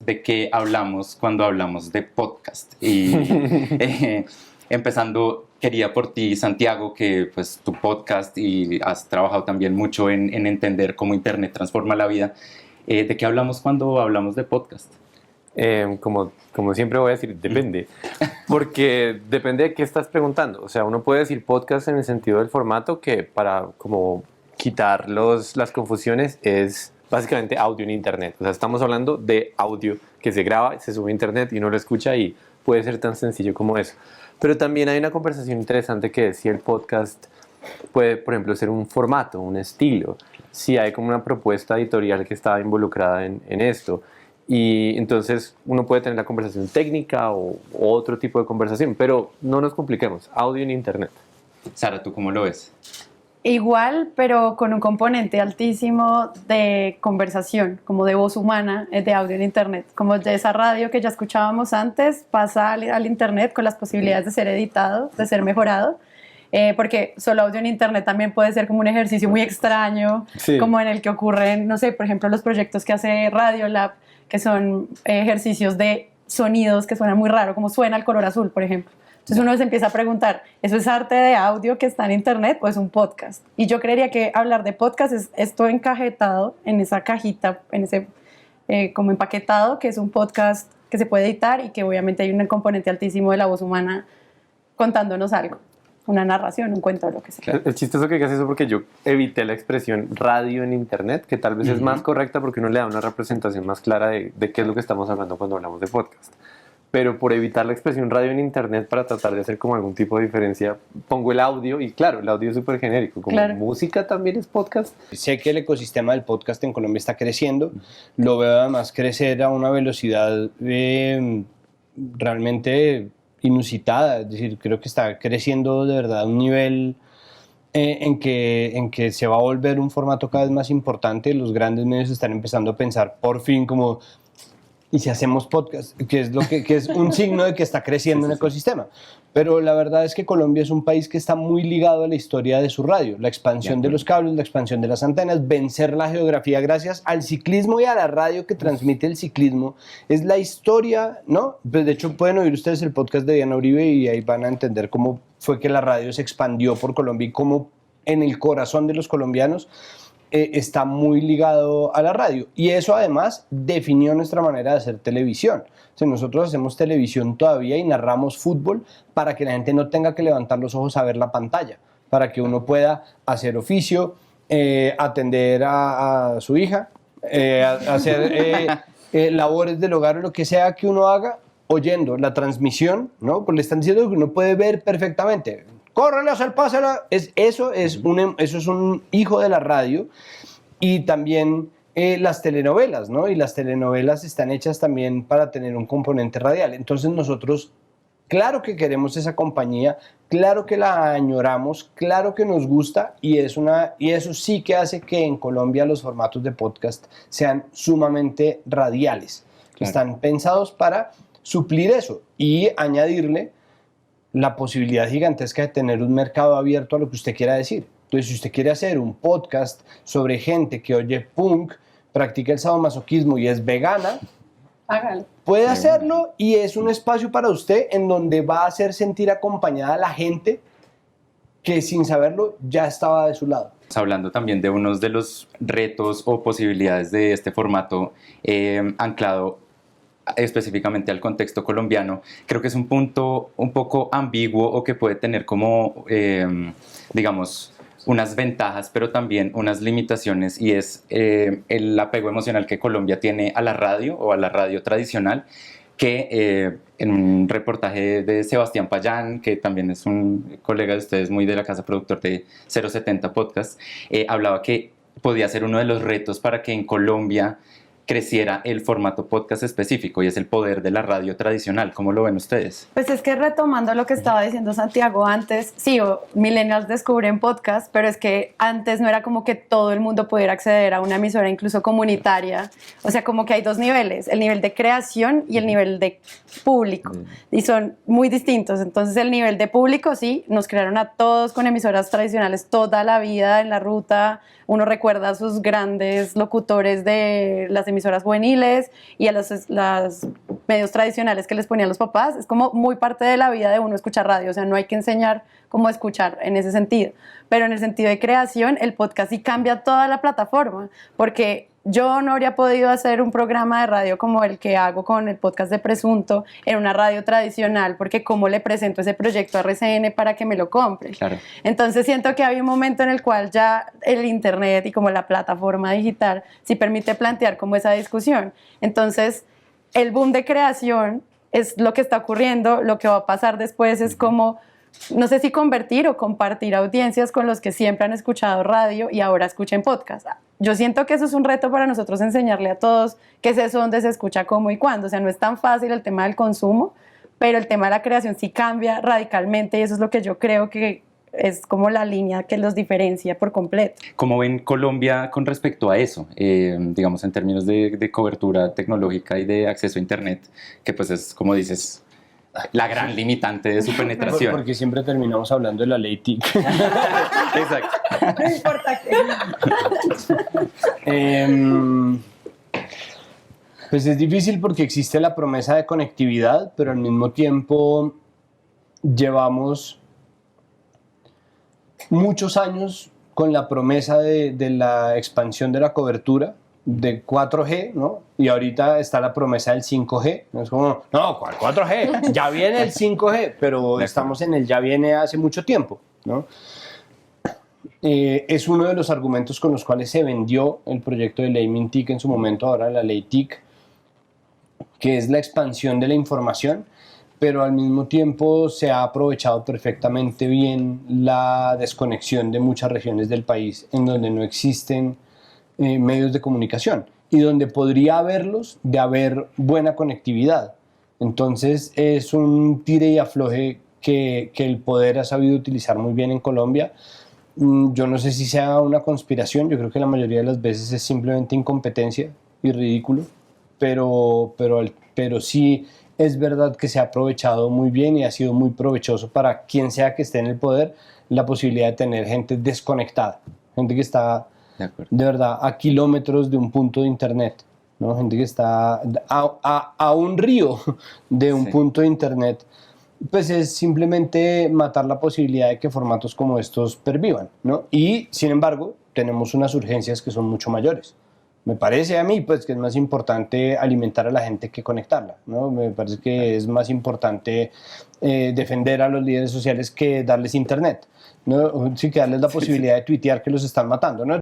de qué hablamos cuando hablamos de podcast. Y empezando, quería por ti, Santiago, que pues tu podcast y has trabajado también mucho en entender cómo Internet transforma la vida. ¿De qué hablamos cuando hablamos de podcast? Como siempre voy a decir, depende, porque depende de qué estás preguntando. O sea, uno puede decir podcast en el sentido del formato, que para como quitar las confusiones es básicamente audio en internet. O sea, estamos hablando de audio que se graba, se sube a internet y uno lo escucha y puede ser tan sencillo como eso. Pero también hay una conversación interesante que es si el podcast puede, por ejemplo, ser un formato, un estilo, si hay como una propuesta editorial que está involucrada en esto. Y entonces uno puede tener la conversación técnica o otro tipo de conversación, pero no nos compliquemos, audio en internet. Sara, ¿tú cómo lo ves? Igual, pero con un componente altísimo de conversación, como de voz humana, de audio en internet. Como de esa radio que ya escuchábamos antes, pasa al internet con las posibilidades de ser editado, de ser mejorado. Porque solo audio en internet también puede ser como un ejercicio muy extraño, sí, como en el que ocurren, no sé, por ejemplo, los proyectos que hace Radiolab, que son ejercicios de sonidos que suenan muy raro, como suena el color azul, por ejemplo. Entonces uno se empieza a preguntar, ¿eso es arte de audio que está en internet o es un podcast? Y yo creería que hablar de podcast es esto encajetado en esa cajita, en ese como empaquetado, que es un podcast que se puede editar y que obviamente hay un componente altísimo de la voz humana contándonos algo. Una narración, un cuento, lo que sea. el chistoso que digas eso porque yo evité la expresión radio en internet, que tal vez es más correcta porque uno le da una representación más clara de qué es lo que estamos hablando cuando hablamos de podcast. Pero por evitar la expresión radio en internet para tratar de hacer como algún tipo de diferencia, pongo el audio y claro, el audio es súper genérico, como claro. Música también es podcast. Sé que el ecosistema del podcast en Colombia está creciendo, lo veo además crecer a una velocidad realmente inusitada, es decir, creo que está creciendo de verdad a un nivel en que se va a volver un formato cada vez más importante. Los grandes medios están empezando a pensar por fin como, ¿y si hacemos podcast? Que es un signo de que está creciendo un ecosistema. Pero la verdad es que Colombia es un país que está muy ligado a la historia de su radio, la expansión de los cables, la expansión de las antenas, vencer la geografía gracias al ciclismo y a la radio que transmite el ciclismo. Es la historia, ¿no? Pues de hecho pueden oír ustedes el podcast de Diana Uribe y ahí van a entender cómo fue que la radio se expandió por Colombia y cómo en el corazón de los colombianos está muy ligado a la radio. Y eso además definió nuestra manera de hacer televisión. O sea, nosotros hacemos televisión todavía y narramos fútbol para que la gente no tenga que levantar los ojos a ver la pantalla, para que uno pueda hacer oficio, atender a su hija, hacer labores del hogar o lo que sea que uno haga, oyendo la transmisión, ¿no? Pues le están diciendo que uno puede ver perfectamente. ¡Córrele a hacer pase! Eso es un hijo de la radio. Y también las telenovelas, ¿no? Y las telenovelas están hechas también para tener un componente radial. Entonces nosotros, claro que queremos esa compañía, claro que la añoramos, claro que nos gusta y eso sí que hace que en Colombia los formatos de podcast sean sumamente radiales. Claro. Están pensados para suplir eso y añadirle la posibilidad gigantesca de tener un mercado abierto a lo que usted quiera decir. Entonces, si usted quiere hacer un podcast sobre gente que oye punk, practica el sadomasoquismo y es vegana, hágalo. Puede hacerlo y es un espacio para usted en donde va a hacer sentir acompañada a la gente que sin saberlo ya estaba de su lado. Hablando también de unos de los retos o posibilidades de este formato anclado específicamente al contexto colombiano, creo que es un punto un poco ambiguo o que puede tener como, digamos, unas ventajas, pero también unas limitaciones, y es el apego emocional que Colombia tiene a la radio o a la radio tradicional, que en un reportaje de Sebastián Payán, que también es un colega de ustedes, muy de la casa productor de 070 Podcast, hablaba que podía ser uno de los retos para que en Colombia creciera el formato podcast específico, y es el poder de la radio tradicional. ¿Cómo lo ven ustedes? Pues es que retomando lo que estaba diciendo Santiago antes, sí, millennials descubren podcast, pero es que antes no era como que todo el mundo pudiera acceder a una emisora incluso comunitaria. O sea, como que hay dos niveles, el nivel de creación y el nivel de público, y son muy distintos. Entonces el nivel de público, sí, nos crearon a todos con emisoras tradicionales toda la vida en la ruta, uno recuerda a sus grandes locutores de las emisoras juveniles y a los medios tradicionales que les ponían los papás. Es como muy parte de la vida de uno escuchar radio, o sea, no hay que enseñar cómo escuchar en ese sentido. Pero en el sentido de creación, el podcast sí cambia toda la plataforma, porque yo no habría podido hacer un programa de radio como el que hago con el podcast de Presunto en una radio tradicional, porque cómo le presento ese proyecto a RCN para que me lo compre. Claro. Entonces siento que hay un momento en el cual ya el internet y como la plataforma digital sí permite plantear como esa discusión. Entonces el boom de creación es lo que está ocurriendo, lo que va a pasar después es como, no sé si convertir o compartir audiencias con los que siempre han escuchado radio y ahora escuchen podcast. Yo siento que eso es un reto para nosotros enseñarle a todos qué es eso, dónde se escucha, cómo y cuándo. O sea, no es tan fácil el tema del consumo, pero el tema de la creación sí cambia radicalmente y eso es lo que yo creo que es como la línea que los diferencia por completo. ¿Cómo ven Colombia con respecto a eso? Digamos, en términos de cobertura tecnológica y de acceso a Internet, que pues es, como dices, la gran limitante de su penetración. Porque siempre terminamos hablando de la ley TIC. Exacto. No importa Pues es difícil porque existe la promesa de conectividad, pero al mismo tiempo llevamos muchos años con la promesa de la expansión de la cobertura de 4G, ¿no? Y ahorita está la promesa del 5G. Es como, no, ¿cuál 4G? Ya viene el 5G, pero estamos en el ya viene hace mucho tiempo, ¿no? Es uno de los argumentos con los cuales se vendió el proyecto de ley MINTIC en su momento, ahora la ley TIC, que es la expansión de la información, pero al mismo tiempo se ha aprovechado perfectamente bien la desconexión de muchas regiones del país en donde no existen medios de comunicación y donde podría haberlos de haber buena conectividad. Entonces es un tire y afloje que el poder ha sabido utilizar muy bien en Colombia. Yo no sé si sea una conspiración, yo creo que la mayoría de las veces es simplemente incompetencia y ridículo, pero sí es verdad que se ha aprovechado muy bien y ha sido muy provechoso para quien sea que esté en el poder la posibilidad de tener gente desconectada, gente que está de verdad a kilómetros de un punto de internet, ¿no? Gente que está a un río de un punto de internet. Pues es simplemente matar la posibilidad de que formatos como estos pervivan, ¿no? Y sin embargo tenemos unas urgencias que son mucho mayores. Me parece a mí pues que es más importante alimentar a la gente que conectarla, ¿no? Me parece que es más importante defender a los líderes sociales que darles internet, ¿no? Sí, que darles la posibilidad de tuitear que los están matando, ¿no?